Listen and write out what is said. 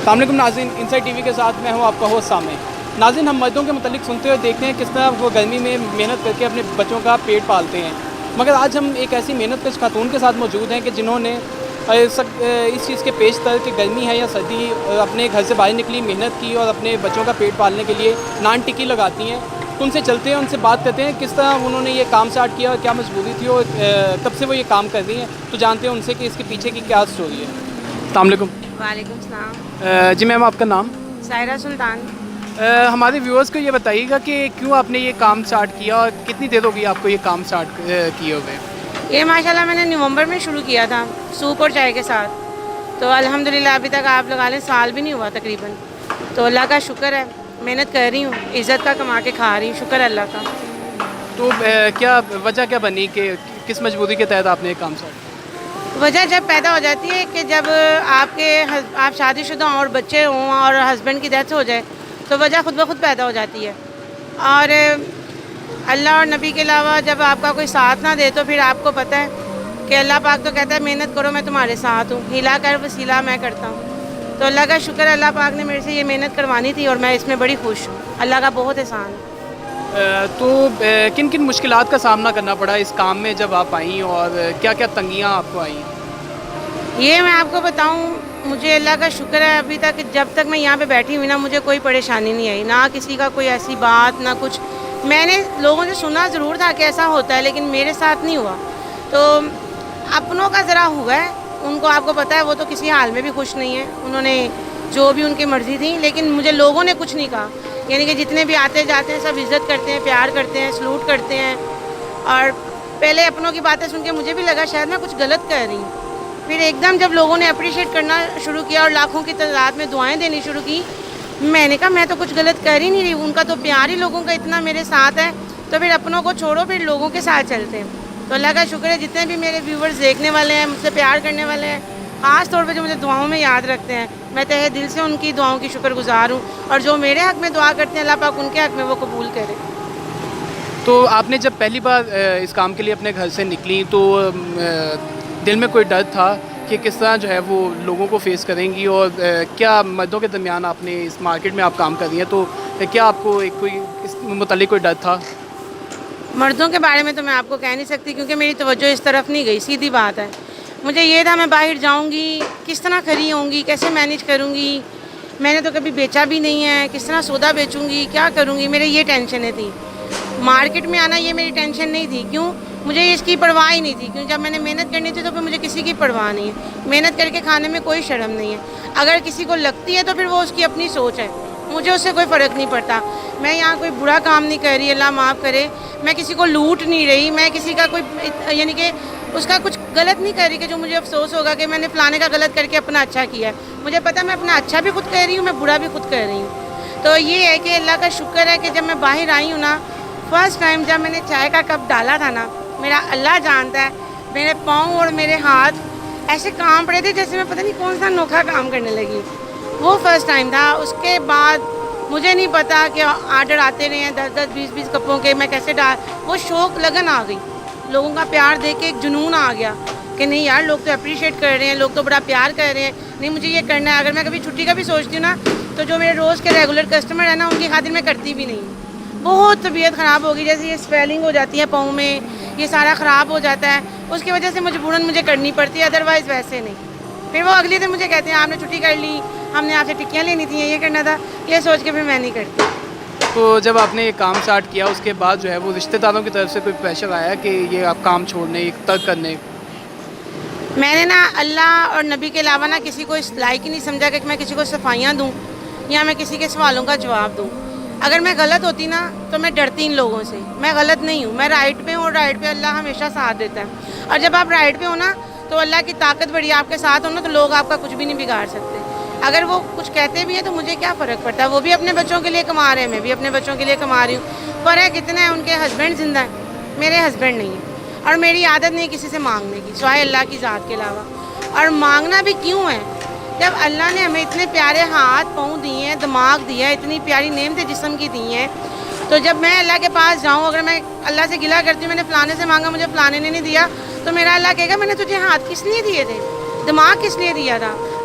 السلام علیکم ناظرین، انسائٹ ٹی وی کے ساتھ میں ہوں آپ کا ہوسٹ سامع۔ ناظرین، ہم مردوں کے متعلق سنتے ہوئے دیکھتے ہیں کس طرح وہ گرمی میں محنت کر کے اپنے بچوں کا پیٹ پالتے ہیں، مگر آج ہم ایک ایسی محنت کش خاتون کے ساتھ موجود ہیں کہ جنہوں نے اس چیز کے پیش تر کہ گرمی ہے یا سردی اپنے گھر سے باہر نکلی، محنت کی اور اپنے بچوں کا پیٹ پالنے کے لیے نان ٹکی لگاتی ہیں۔ تو ان سے چلتے ہیں، ان سے بات کرتے ہیں کس طرح انہوں نے یہ کام اسٹارٹ کیا اور کیا مجبوری تھی اور کب سے وہ یہ کام کر رہی ہیں، تو جانتے ہیں ان سے کہ اس کے پیچھے کی کیا اسٹوری ہے۔ السلام علیکم۔ وعلیکم السلام۔ جی میم، آپ کا نام؟ سائرہ سلطان۔ ہمارے ویورز کو یہ بتائیے گا کہ کیوں آپ نے یہ کام اسٹارٹ کیا اور کتنی دیر ہو گئی آپ کو یہ کام اسٹارٹ کیے ہوئے؟ یہ ماشاءاللہ میں نے نومبر میں شروع کیا تھا سوپ اور چائے کے ساتھ، تو الحمدللہ ابھی تک آپ لگا لیں سال بھی نہیں ہوا تقریباً، تو اللہ کا شکر ہے، محنت کر رہی ہوں، عزت کا کما کے کھا رہی ہوں، شکر اللہ کا۔ تو کیا وجہ کیا بنی کہ کس مجبوری کے تحت آپ نے یہ کام اسٹارٹ کیا؟ وجہ جب پیدا ہو جاتی ہے کہ جب آپ شادی شدہ ہوں اور بچے ہوں اور ہسبینڈ کی ڈیتھ ہو جائے تو وجہ خود بخود پیدا ہو جاتی ہے، اور اللہ اور نبی کے علاوہ جب آپ کا کوئی ساتھ نہ دے تو پھر آپ کو پتہ ہے کہ اللہ پاک تو کہتا ہے محنت کرو میں تمہارے ساتھ ہوں، ہلا کر وسیلہ میں کرتا ہوں۔ تو اللہ کا شکر ہے، اللہ پاک نے میرے سے یہ محنت کروانی تھی اور میں اس میں بڑی خوش ہوں، اللہ کا بہت احسان ہے۔ تو کن کن مشکلات کا سامنا کرنا پڑا اس کام میں جب آپ آئیں، اور کیا کیا تنگیاں آپ کو آئیں؟ یہ میں آپ کو بتاؤں، مجھے اللہ کا شکر ہے ابھی تک جب تک میں یہاں پہ بیٹھی ہوئی نا، مجھے کوئی پریشانی نہیں آئی، نہ کسی کا کوئی ایسی بات، نہ کچھ۔ میں نے لوگوں سے سنا ضرور تھا کہ ایسا ہوتا ہے، لیکن میرے ساتھ نہیں ہوا۔ تو اپنوں کا ذرا ہوا ہے، ان کو آپ کو پتہ ہے وہ تو کسی حال میں بھی خوش نہیں ہیں، انہوں نے جو بھی ان کی مرضی تھی، لیکن مجھے لوگوں نے کچھ نہیں کہا، یعنی کہ جتنے بھی آتے جاتے ہیں سب عزت کرتے ہیں، پیار کرتے ہیں، سلوٹ کرتے ہیں۔ اور پہلے اپنوں کی باتیں سن کے مجھے بھی لگا شاید میں کچھ غلط کر رہی ہوں، پھر ایک دم جب لوگوں نے اپریشیٹ کرنا شروع کیا اور لاکھوں کی تعداد میں دعائیں دینی شروع کی، میں نے کہا میں تو کچھ غلط کر ہی نہیں رہی، ان کا تو پیار ہی لوگوں کا اتنا میرے ساتھ ہے، تو پھر اپنوں کو چھوڑو، پھر لوگوں کے ساتھ چلتے ہیں۔ تو اللہ کا شکر ہے جتنے بھی میرے ویورز دیکھنے والے ہیں، مجھ سے پیار کرنے والے ہیں، خاص طور پہ جو مجھے دعاؤں میں یاد رکھتے ہیں، میں تہہ دل سے ان کی دعاؤں کی شکر گزار ہوں، اور جو میرے حق میں دعا کرتے ہیں اللہ پاک ان کے حق میں وہ قبول کرے۔ تو آپ نے جب پہلی بار اس کام کے لیے اپنے گھر سے نکلی تو دل میں کوئی ڈر تھا کہ کس طرح جو ہے وہ لوگوں کو فیس کریں گی، اور کیا مردوں کے درمیان آپ نے اس مارکیٹ میں آپ کام کر رہی ہیں، تو کیا آپ کو کوئی اس متعلق کوئی ڈر تھا؟ مردوں کے بارے میں تو میں آپ کو کہہ نہیں سکتی، کیونکہ میری توجہ اس طرف نہیں گئی، سیدھی بات ہے۔ مجھے یہ تھا میں باہر جاؤں گی، کس طرح کھڑی ہوں گی، کیسے مینیج کروں گی، میں نے تو کبھی بیچا بھی نہیں ہے، کس طرح سودا بیچوں گی، کیا کروں گی، میرے یہ ٹینشنیں تھیں۔ مارکیٹ میں آنا یہ میری ٹینشن نہیں تھی، کیوں؟ مجھے اس کی پرواہ ہی نہیں تھی، کیوں جب میں نے محنت کرنی تھی تو پھر مجھے کسی کی پرواہ نہیں ہے، محنت کر کے کھانے میں کوئی شرم نہیں ہے، اگر کسی کو لگتی ہے تو پھر وہ اس کی اپنی سوچ ہے، مجھے اس سے کوئی فرق نہیں پڑتا۔ میں یہاں کوئی برا کام نہیں کر رہی، اللہ معاف کرے، میں کسی کو لوٹ نہیں رہی، میں کسی کا کوئی یعنی کہ اس کا کچھ غلط نہیں کر رہی کہ جو مجھے افسوس ہوگا کہ میں نے فلانے کا غلط کر کے اپنا اچھا کیا ہے۔ مجھے پتہ ہے میں اپنا اچھا بھی خود کر رہی ہوں، میں برا بھی خود کر رہی ہوں۔ تو یہ ہے کہ اللہ کا شکر ہے کہ جب میں باہر آئی ہوں نا، فرسٹ ٹائم جب میں نے چائے کا کپ ڈالا تھا نا، میرا اللہ جانتا ہے میرے پاؤں اور میرے ہاتھ ایسے کام پڑے تھے جیسے میں پتہ نہیں کون سا انوکھا کام کرنے لگی، وہ فرسٹ ٹائم تھا۔ اس کے بعد مجھے نہیں پتا کہ آرڈر آتے رہے ہیں 10-10 20-20 کپوں کے، میں کیسے وہ شوق لگن آ گئی، لوگوں کا پیار دیکھ کے ایک جنون آ گیا کہ نہیں یار لوگ تو اپریشیٹ کر رہے ہیں، لوگ تو بڑا پیار کر رہے ہیں، نہیں مجھے یہ کرنا ہے۔ اگر میں کبھی چھٹی کا بھی سوچتی ہوں نا، تو جو میرے روز کے ریگولر کسٹمر ہیں نا، ان کی خاطر میں کرتی بھی نہیں۔ بہت طبیعت خراب ہوگی، جیسے یہ سویلنگ ہو جاتی ہے پاؤں میں، یہ سارا خراب ہو جاتا ہے، اس کی وجہ سے مجبوراً مجھے کرنی پڑتی ہے، ادروائز ویسے نہیں۔ پھر وہ اگلی دن مجھے کہتے ہیں آپ نے چھٹی کر لی، ہم نے آپ سے ٹکیاں لینی تھیں، یہ کرنا تھا، یہ سوچ کے پھر میں نہیں کرتی۔ تو جب آپ نے یہ کام اسٹارٹ کیا اس کے بعد جو ہے وہ رشتہ داروں کی طرف سے کوئی پریشر آیا کہ یہ آپ کام چھوڑنے ترک کرنے؟ میں نے نا اللہ اور نبی کے علاوہ نا کسی کو اس لائق ہی نہیں سمجھا کہ میں کسی کو صفائیاں دوں یا میں کسی کے سوالوں کا جواب دوں۔ اگر میں غلط ہوتی نا تو میں ڈرتی ان لوگوں سے، میں غلط نہیں ہوں، میں رائٹ پہ ہوں، اور رائٹ پہ اللہ ہمیشہ ساتھ دیتا ہے۔ اور جب آپ رائٹ پہ ہو نا تو اللہ کی طاقت بڑی آپ کے ساتھ ہو نا، تو لوگ آپ کا کچھ بھی نہیں بگاڑ سکتے۔ اگر وہ کچھ کہتے بھی ہیں تو مجھے کیا فرق پڑتا ہے، وہ بھی اپنے بچوں کے لیے کما رہے ہیں، میں بھی اپنے بچوں کے لیے کما رہی ہوں۔ فرق اتنا ہے ان کے ہسبینڈ زندہ ہیں، میرے ہسبینڈ نہیں ہیں، اور میری عادت نہیں کسی سے مانگنے کی سوائے اللہ کی ذات کے علاوہ۔ اور مانگنا بھی کیوں ہے جب اللہ نے ہمیں اتنے پیارے ہاتھ پاؤں دیے ہیں، دماغ دیا ہے، اتنی پیاری نعمتیں جسم کی دی ہیں، تو جب میں اللہ کے پاس جاؤں، اگر میں اللہ سے گلہ کرتی ہوں میں نے فلانے سے مانگا مجھے فلانے نے نہیں دیا، تو میرا اللہ کہے گا میں نے تجھے ہاتھ کس لیے دیے تھے، دماغ کس لیے دیا تھا،